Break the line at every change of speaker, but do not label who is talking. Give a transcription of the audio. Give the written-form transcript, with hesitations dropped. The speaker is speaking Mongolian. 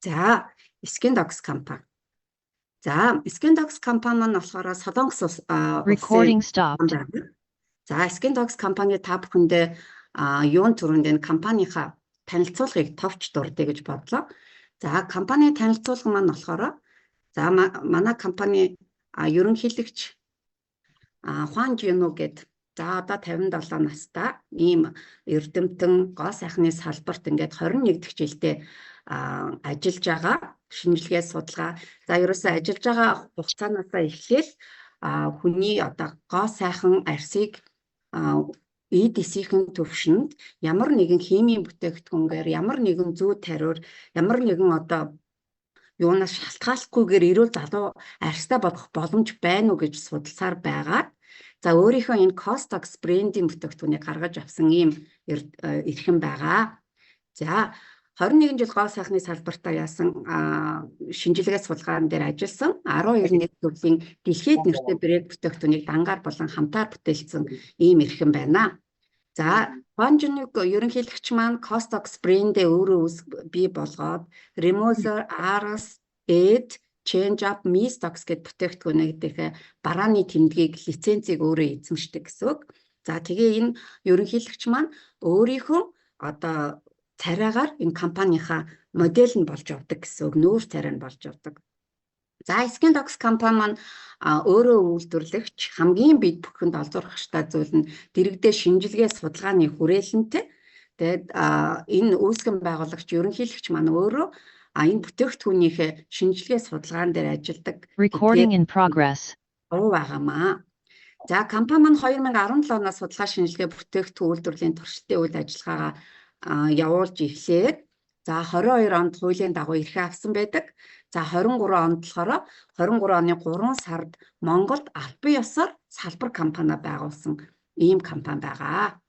За, Skindox компани. За, Skindox компани маань болохоор Солонгос улсын
Recording stopped.
компани байна. За, Skindox компани та бүхэндээ юун түрүүнд энэ компанийнхаа танилцуулгыг товч дурдъя гэж бодлоо. За, компани танилцуулга маань болохоор за манай компани ерөнхийлөгч Хуан Жино гээд за одоо 57 настай ийм эрдэмтэн гоо сайхны салбарт ингээд 21 дахь жилдээ ажиллаж байгаа шинжилгээ судалгаа. За ерөөсөө ажиллаж байгаа хугацаанаасаа эхлээл хүний одоо гоо сайхан арсыг эд эсийнхэн төвшөнд ямар нэгэн химийн бүтээгдэхүүнгээр ямар нэгэн зүү тариур ямар нэгэн одоо юунаас шалтгааллахгүйгээр эрүүл залуу арьстай болох боломж байна уу гэж судалсаар байгаа. За өөрийнхөө энэ Costox брендийн бүтээгдэхүүнийг гаргаж авсан ийм эрхэм байгаа. За 21 жил гоо сайхны салбартаа яасан шинжилгээ судалгаан дээр ажилласан 12 нийт төрлийн дэлхийд нэртэй брэнд бүтээгдэхүүнийг дангаар болон хамтаар бүтээлсэн ийм эрхэм байна. За Хуанжиныг ерөнхийлөгч маань Costox брендээ өөрөө бий болгоод Remoser, Aras, Ed, Change-up, Mistox гэд бүтээгдэхүүнүүдийнхээ барааны тэмдгийг лицензийг өөрөө эзэмшдэг гэсэн үг. За тэгээ энэ ерөнхийлөгч маань өөрийнхөө одоо царайгаар энэ компанийнхаа модель нь болж явдаг гэсэн үг, нүүр царай нь болж явдаг. За Skindox компани маань өөрөө үйлдвэрлэгч хамгийн бид бүхэнд олзуурах штай зүйл нь дэрэгдээ шинжилгээ судалгааны хүрээлэнтэй. Тэгээд энэ үүсгэн байгуулагч ерөнхийлөгч маань өөрөө энэ бүтээгдэхүүнийхээ шинжилгээ судалгаан дээр ажилладаг.
Recording in progress.
Байгаамаа. За компани маань 2017 оноос судалгаа шинжилгээ бүтээгдэхүүн үйлдвэрлэлийн туршилтын үйл ажиллагаагаа явуулж эхлээд за 22 онд хуулийн дагуу эрхээ авсан байдаг. За 23 онд болохоор 23 оны 3 сард Монголд албан ёсоор салбар компани байгуулсан ийм компани байгаа.